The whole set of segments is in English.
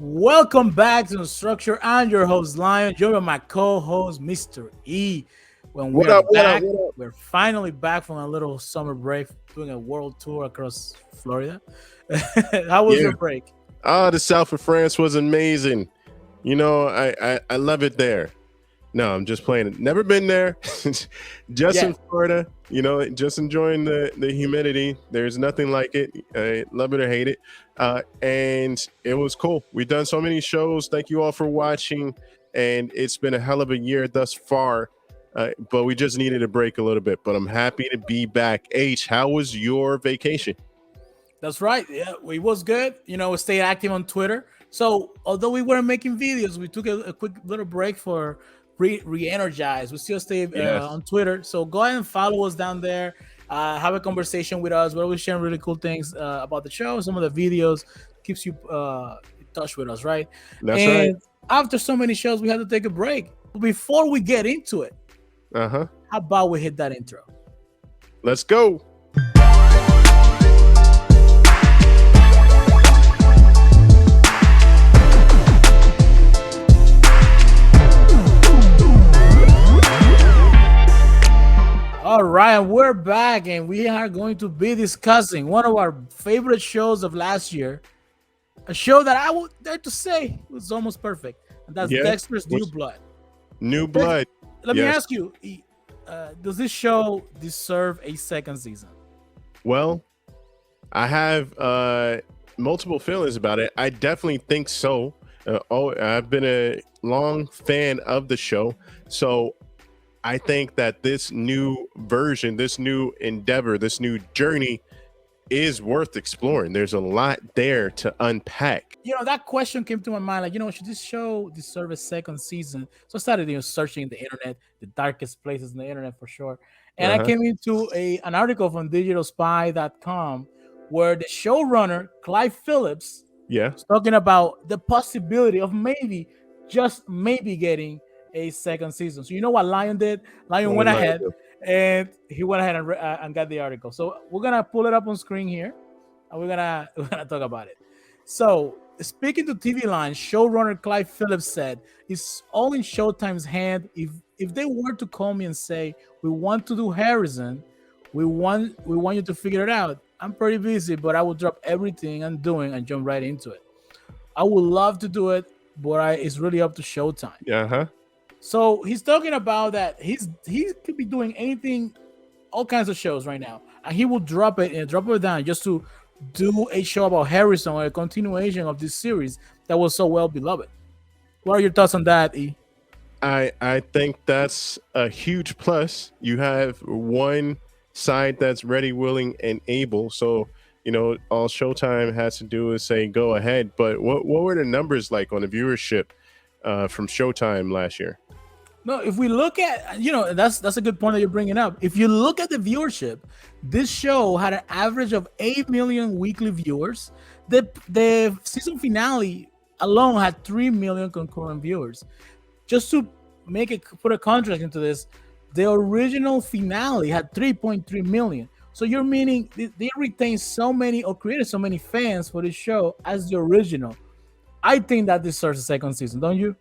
Welcome back to Structure. I'm your host, Lion. Joined by my co-host, Mr. E. When we What are up? What up? back, What up? we're finally back from a little summer break, doing a world tour across Florida. How was Yeah. your break? The South of France was amazing. I love it there. No, I'm just playing it. Never been there. Just Yeah, in Florida. Just enjoying the humidity. There's nothing like it. I love it or hate it. And it was cool. We've done so many shows. Thank you all for watching. And it's been a hell of a year thus far. But we just needed a break a little bit. But I'm happy to be back. H, how was your vacation? that's right. Yeah, it was good. We stayed active on Twitter. So although we weren't making videos, we took a quick little break for re-energize. We still stay Yes. on Twitter. So go ahead and follow us down there. Have a conversation with us. We're always sharing really cool things about the show. Some of the videos keeps you in touch with us, right? That's right. And after so many shows, we had to take a break. But before we get into it, Uh-huh. how about we hit that intro? Let's go. All right, and we're back, and we are going to be discussing one of our favorite shows of last year, a show that I would dare to say was almost perfect, and that's Yeah. Dexter's New What's Blood. New Dex- blood? Let me Yes. ask you, does this show deserve a second season? Well, I have multiple feelings about it. I definitely think so. I've been a long fan of the show, so I think that this new version, this new endeavor, this new journey is worth exploring. There's a lot there to unpack. That question came to my mind, like, should this show deserve a second season? So I started, searching the internet, the darkest places in the internet for sure. And I Uh-huh. came into an article from digitalspy.com where the showrunner, Clive Phillips, Yeah. was talking about the possibility of maybe, just maybe getting a second season. So you know what Lion did? Lion What went did I ahead do? and he went ahead and got the article. So we're gonna pull it up on screen here, and we're gonna talk about it. So speaking to TV Line, showrunner Clive Phillips said, "It's all in Showtime's hand. If they were to call me and say we want to do Harrison, we want you to figure it out. I'm pretty busy, but I will drop everything I'm doing and jump right into it. I would love to do it, but it's really up to Showtime." Uh-huh. So he's talking about that he could be doing anything, all kinds of shows right now, and he will drop it down just to do a show about Harrison or a continuation of this series that was so well beloved. What are your thoughts on that, E? I think that's a huge plus. You have one side that's ready, willing, and able. So all Showtime has to do is say go ahead. But what were the numbers like on the viewership from Showtime last year? No, if we look at, that's a good point that you're bringing up. If you look at the viewership, this show had an average of 8 million weekly viewers. The season finale alone had 3 million concurrent viewers. Just to put a contrast into this, the original finale had 3.3 million. So you're meaning they retained so many or created so many fans for this show as the original. I think that deserves a second season, don't you?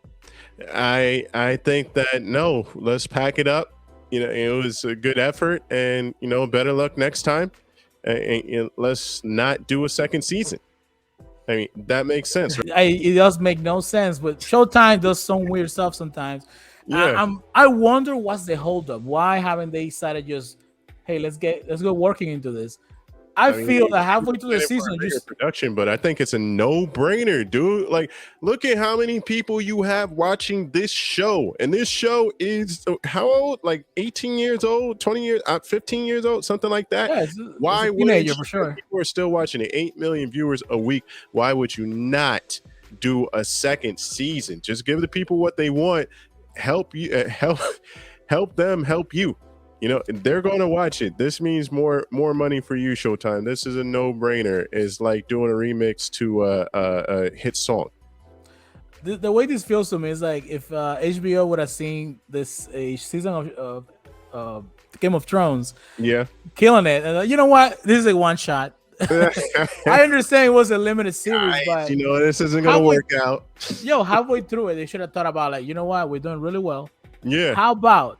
I think that no, let's pack it up. It was a good effort, and better luck next time. And let's not do a second season. I mean, that makes sense, right? It does make no sense, but Showtime does some weird stuff sometimes. Yeah. I wonder what's the holdup. Why haven't they decided just, hey, let's go working into this? I I mean, feel that people halfway through the did it for a season, bigger just production, but I think it's a no-brainer, dude. Like, look at how many people you have watching this show, and this show is how old? Like 18 years old, 20 years, 15 years old, something like that. yeah, it's a Why wouldn't teenager you? for And sure. people are still watching it. 8 million viewers a week. Why would you not do a second season? Just give the people what they want. Help you, help them help you. They're going to watch it. This means more money for you, Showtime. This is a no-brainer. It's like doing a remix to a hit song. The way this feels to me is like if HBO would have seen this a season of Game of Thrones Yeah. killing it, and you know what, this is a one shot. I understand it was a limited series, Guys, but this isn't gonna halfway, work out. halfway through it, they should have thought about like, you know what, we're doing really well. Yeah, How about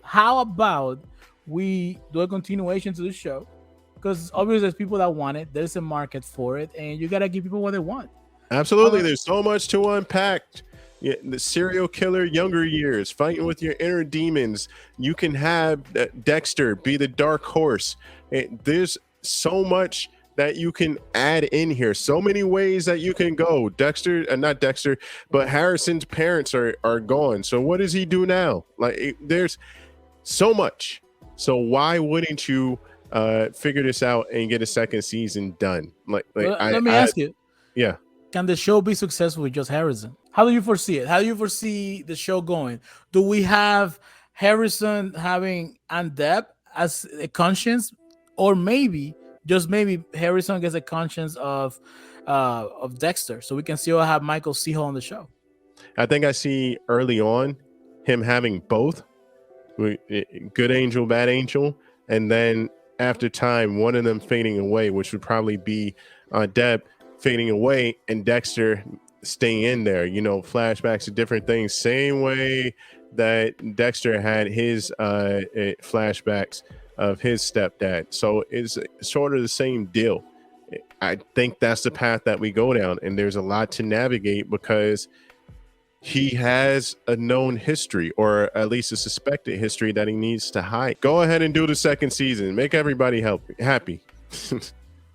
we do a continuation to the show? Because obviously there's people that want it. There's a market for it, and you gotta give people what they want. absolutely. There's so much to unpack. Yeah, the serial killer younger years, fighting with your inner demons. You can have Dexter be the dark horse. There's so much that you can add in here. So many ways that you can go. Dexter, not Dexter, but Harrison's parents are gone. So what does he do now? Like, there's so much. So why wouldn't you figure this out and get a second season done? Let me ask you. Yeah. Can the show be successful with just Harrison? How do you foresee it? How do you foresee the show going? Do we have Harrison having Andep as a conscience, or maybe just maybe Harrison gets a conscience of Dexter, so we can still have Michael C. Hall on the show? I think I see early on him having both, good angel, bad angel, and then after time, one of them fading away, which would probably be Deb fading away and Dexter staying in there, flashbacks to different things, same way that Dexter had his flashbacks of his stepdad. So it's sort of the same deal. I think that's the path that we go down, and there's a lot to navigate because he has a known history, or at least a suspected history, that he needs to hide. Go ahead and do the second season. Make everybody happy.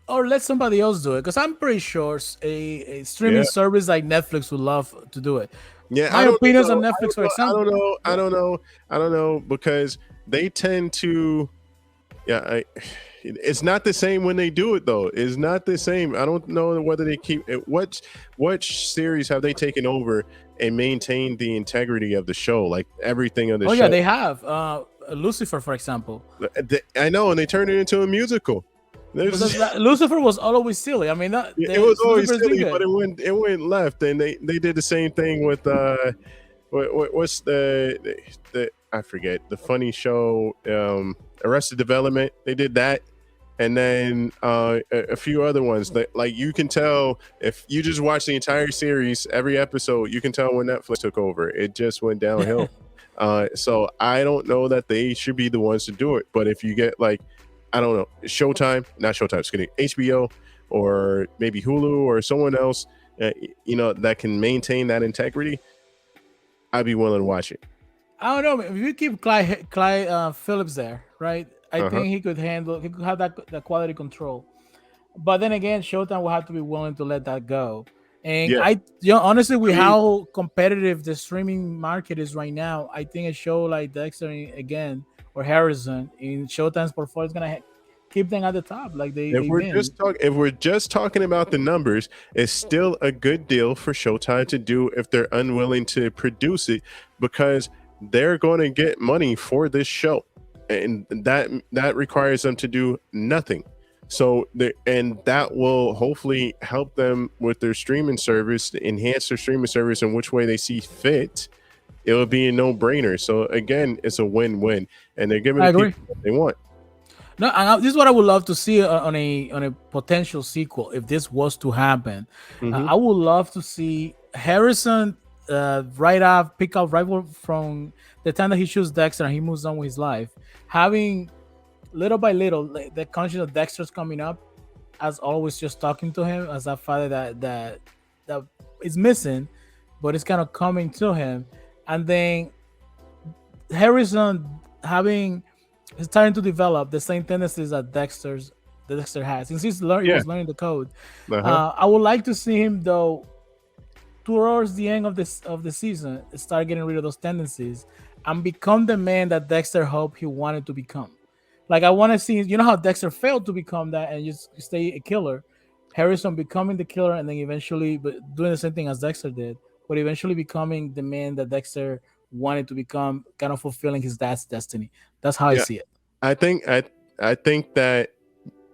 Or let somebody else do it, because I'm pretty sure a streaming service like Netflix would love to do it. Yeah, my opinions on Netflix, for example. I don't know, because they tend to, it's not the same when they do it though. It's not the same. I don't know whether they keep it. What series have they taken over and maintained the integrity of the show, like everything of the show? Oh yeah, they have. Lucifer, for example. I know, and they turned it into a musical. Lucifer was always silly. I mean, it was always silly, but it went left, and they did the same thing with what's the I forget the funny show, Arrested Development. They did that, and then a few other ones that, like, you can tell if you just watch the entire series, every episode, you can tell when Netflix took over. It just went downhill. So I don't know that they should be the ones to do it, but if you get like, I don't know, HBO or maybe Hulu or someone else, that can maintain that integrity, I'd be willing to watch it. I don't know. If you keep Clyde Phillips there, right? I think he could have that quality control. But then again, Showtime will have to be willing to let that go. And honestly, with how competitive the streaming market is right now, I think a show like Dexter again, or Harrison in Showtime's portfolio is gonna keep them at the top. Like if we're just talking about the numbers, it's still a good deal for Showtime to do if they're unwilling to produce it, because they're going to get money for this show, and that requires them to do nothing. So that will hopefully help them with their streaming service, to enhance their streaming service in which way they see fit. It will be a no-brainer. So again, it's a win-win, and they're giving people what they want. No, and this is what I would love to see on a potential sequel if this was to happen. I would love to see Harrison pick up right from the time that he shoots Dexter and he moves on with his life, having little by little the conscience of Dexter's coming up, as always, just talking to him as that father that is missing, but it's kind of coming to him, and then Harrison he's starting to develop the same tendencies that Dexter has since he was learning the code. I would like to see him though towards the end of the season start getting rid of those tendencies and become the man that Dexter hoped he wanted to become. Like, I want to see, how Dexter failed to become that and just stay a killer. Harrison becoming the killer, and then eventually doing the same thing as Dexter did, but eventually becoming the man that Dexter wanted to become, kind of fulfilling his dad's destiny. That's how I see it. I think that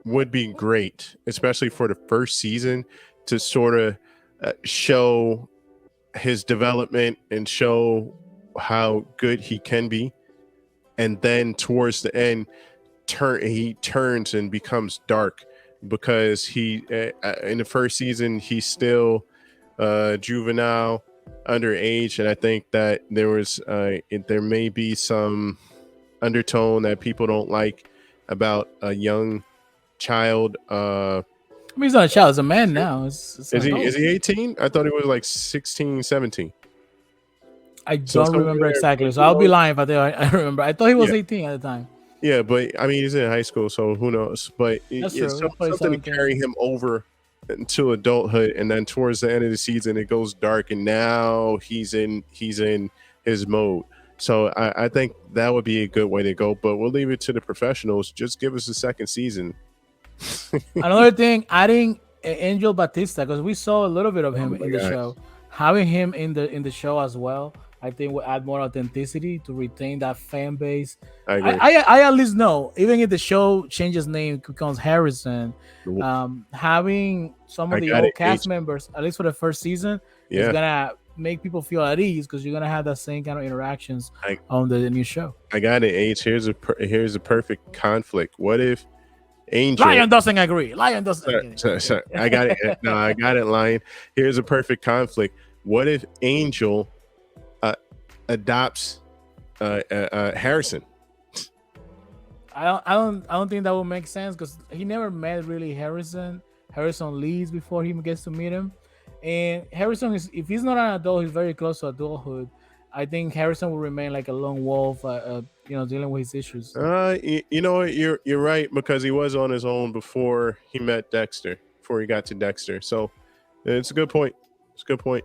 would be great, especially for the first season, to sort of show his development and show how good he can be, and then towards the end he turns and becomes dark because he in the first season he's still juvenile, underage, and I think that there may be some undertone that people don't like about a young child. I mean, he's not a child; he's a man now. It's Is an he adult. 18? I thought he was like 16, 17. I So don't remember somewhere exactly, so I'll be lying if I tell I remember. I thought he was Yeah. 18 at the time. Yeah, but I mean, he's in high school, so who knows? But That's it's true. He plays something to 17. carry him over into adulthood, and then towards the end of the season, it goes dark, and now he's in his mode. So I think that would be a good way to go. But we'll leave it to the professionals. Just give us a second season. Another thing, adding Angel Batista, because we saw a little bit of him my in the gosh. show. Having him in the show as well, I think will add more authenticity to retain that fan base. I agree. I at least know, even if the show changes name, becomes Harrison, having some I of the got old it, cast H. members, at least for the first season, is Yeah, gonna make people feel at ease because you're gonna have that same kind of interactions I- on the new show. I got it. H. Here's a perfect conflict. What if Angel? Lion doesn't agree. Lion doesn't. Sorry. I got it. No, I got it, Lion. Here's a perfect conflict. What if Angel adopts Harrison? I don't think that would make sense because he never met really Harrison. Harrison leaves before he gets to meet him, and Harrison is, if he's not an adult, he's very close to adulthood. I think Harrison will remain like a lone wolf, dealing with his issues. You know what? You're right, because he was on his own before he met Dexter. Before he got to Dexter, so it's a good point. It's a good point.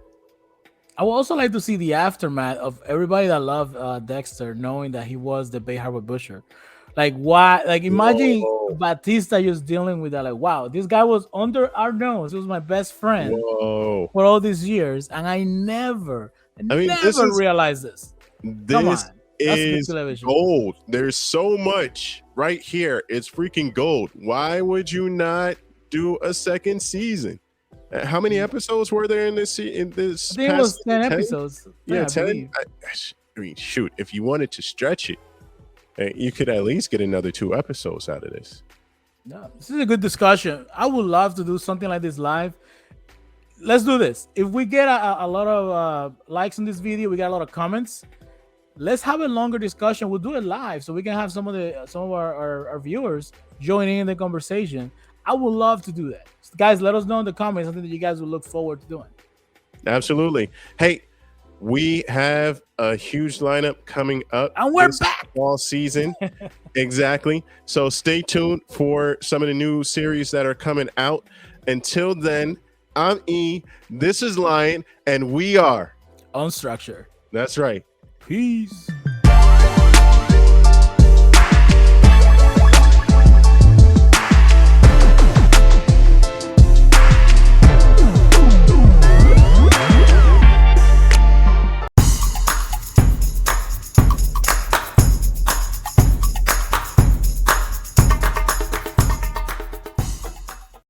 I would also like to see the aftermath of everybody that loved Dexter, knowing that he was the Bay Harbor Butcher. Like, why? Like, imagine Whoa. Batista just dealing with that. Like, wow, this guy was under our nose. He was my best friend Whoa! for all these years, and I never This is realized this. Come this on, that's good is television. gold. There's so much right here. It's freaking gold. Why would you not do a second season? How many episodes were there in this? In this, I think it was past 10 season? episodes. Yeah, I 10. believe. I mean, shoot, if you wanted to stretch it, you could at least get another 2 episodes out of this. Yeah, this is a good discussion. I would love to do something like this live. Let's do this. If we get a lot of likes on this video, we got a lot of comments. Let's have a longer discussion. We'll do it live so we can have some of our viewers join in the conversation. I would love to do that. So guys, let us know in the comments something that you guys will look forward to doing. Absolutely. Hey, we have a huge lineup coming up, And we're this back fall season. Exactly. So stay tuned for some of the new series that are coming out. Until then, I'm E, this is Lion, and we are Unstructured. That's right. Peace.